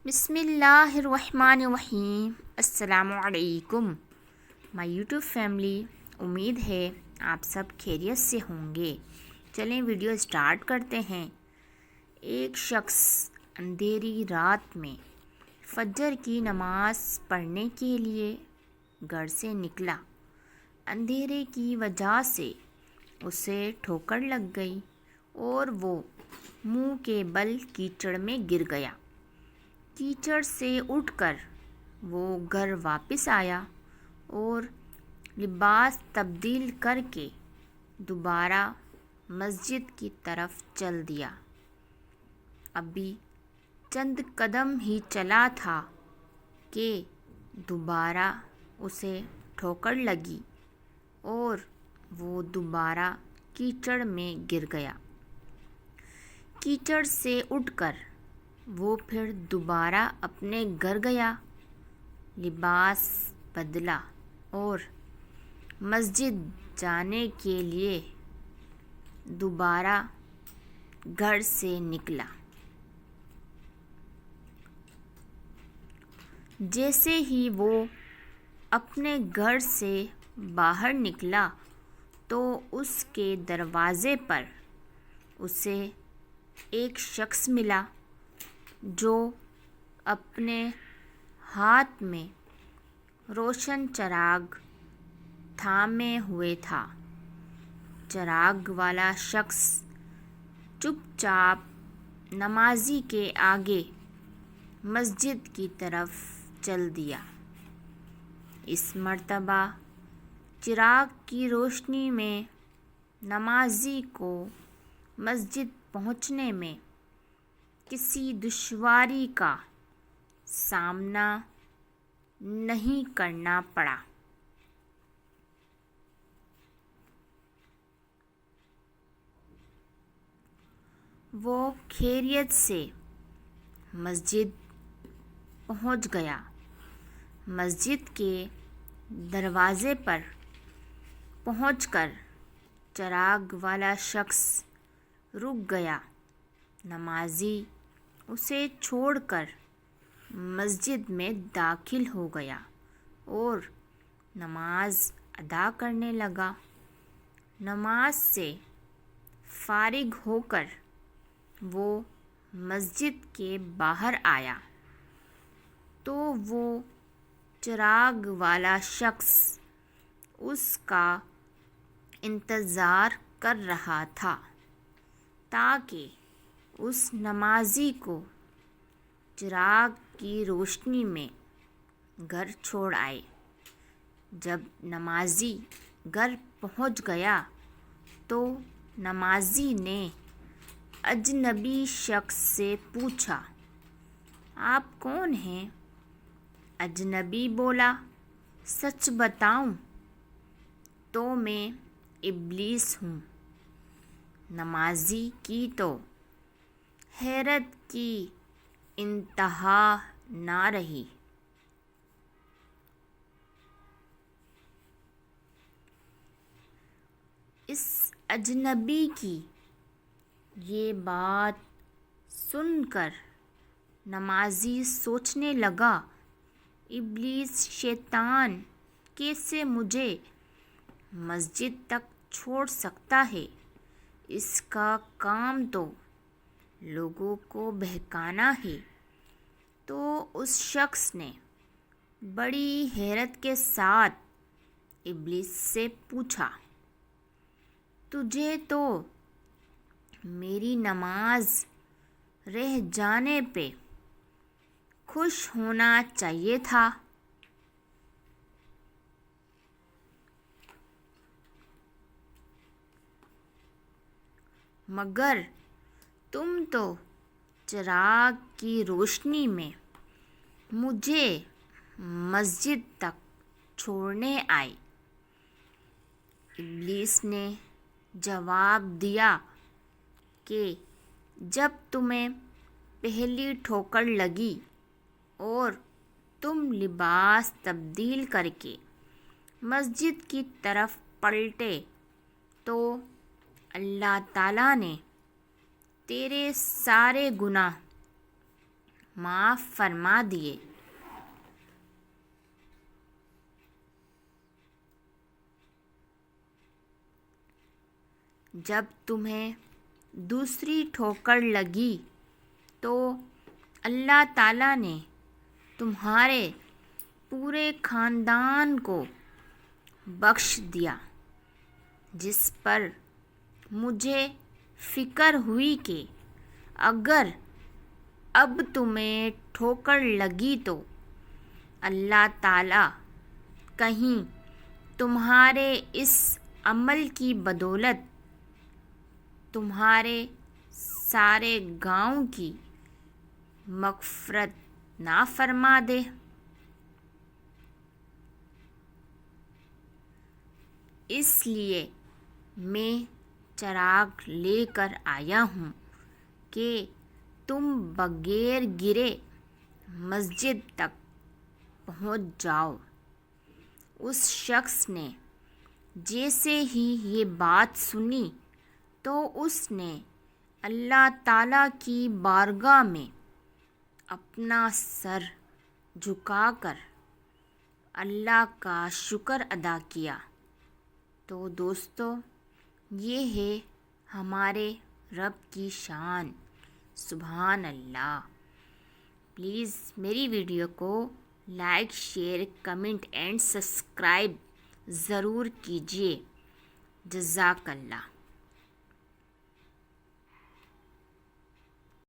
بسم اللہ الرحمن الرحیم۔ السلام علیکم مائی یوٹیوب فیملی، امید ہے آپ سب خیریت سے ہوں گے۔ چلیں ویڈیو سٹارٹ کرتے ہیں۔ ایک شخص اندھیری رات میں فجر کی نماز پڑھنے کے لیے گھر سے نکلا۔ اندھیرے کی وجہ سے اسے ٹھوکر لگ گئی اور وہ منہ کے بل کیچڑ میں گر گیا۔ کیچڑ سے اٹھ کر وہ گھر واپس آیا اور لباس تبدیل کر کے دوبارہ مسجد کی طرف چل دیا۔ ابھی چند قدم ہی چلا تھا کہ دوبارہ اسے ٹھوکر لگی اور وہ دوبارہ کیچڑ میں گر گیا۔ کیچڑ سے اٹھ کر وہ پھر دوبارہ اپنے گھر گیا، لباس بدلا اور مسجد جانے کے لیے دوبارہ گھر سے نکلا۔ جیسے ہی وہ اپنے گھر سے باہر نکلا تو اس کے دروازے پر اسے ایک شخص ملا جو اپنے ہاتھ میں روشن چراغ تھامے ہوئے تھا۔ چراغ والا شخص چپ چاپ نمازی کے آگے مسجد کی طرف چل دیا۔ اس مرتبہ چراغ کی روشنی میں نمازی کو مسجد پہنچنے میں کسی دشواری کا سامنا نہیں کرنا پڑا۔ وہ خیریت سے مسجد پہنچ گیا۔ مسجد کے دروازے پر پہنچ کر چراغ والا شخص رک گیا۔ نمازی اسے چھوڑ کر مسجد میں داخل ہو گیا اور نماز ادا کرنے لگا۔ نماز سے فارغ ہو کر وہ مسجد کے باہر آیا تو وہ چراغ والا شخص اس کا انتظار کر رہا تھا تاکہ اس نمازی کو چراغ کی روشنی میں گھر چھوڑ آئے۔ جب نمازی گھر پہنچ گیا تو نمازی نے اجنبی شخص سے پوچھا، آپ کون ہیں؟ اجنبی بولا، سچ بتاؤں تو میں ابلیس ہوں۔ نمازی کی تو حیرت کی انتہا نہ رہی۔ اس اجنبی کی یہ بات سن کر نمازی سوچنے لگا، ابلیس شیطان کیسے مجھے مسجد تک چھوڑ سکتا ہے؟ اس کا کام تو لوگوں کو بہکانا ہے۔ تو اس شخص نے بڑی حیرت کے ساتھ ابلیس سے پوچھا، تجھے تو میری نماز رہ جانے پہ خوش ہونا چاہیے تھا، مگر تم تو چراغ کی روشنی میں مجھے مسجد تک چھوڑنے آئے۔ ابلیس نے جواب دیا کہ جب تمہیں پہلی ٹھوکر لگی اور تم لباس تبدیل کر کے مسجد کی طرف پلٹے تو اللہ تعالیٰ نے تیرے سارے گناہ معاف فرما دیے۔ جب تمہیں دوسری ٹھوکر لگی تو اللہ تعالیٰ نے تمہارے پورے خاندان کو بخش دیا، جس پر مجھے فکر ہوئی کہ اگر اب تمہیں ٹھوکر لگی تو اللہ تعالیٰ کہیں تمہارے اس عمل کی بدولت تمہارے سارے گاؤں کی مغفرت نہ فرما دے۔ اس لیے میں چراغ لے کر آیا ہوں کہ تم بغیر گرے مسجد تک پہنچ جاؤ۔ اس شخص نے جیسے ہی یہ بات سنی تو اس نے اللہ تعالیٰ کی بارگاہ میں اپنا سر جھکا کر اللہ کا شکر ادا کیا۔ تو دوستو، یہ ہے ہمارے رب کی شان، سبحان اللہ۔ پلیز میری ویڈیو کو like, share, comment and subscribe ضرور کیجیے۔ جزاک اللہ۔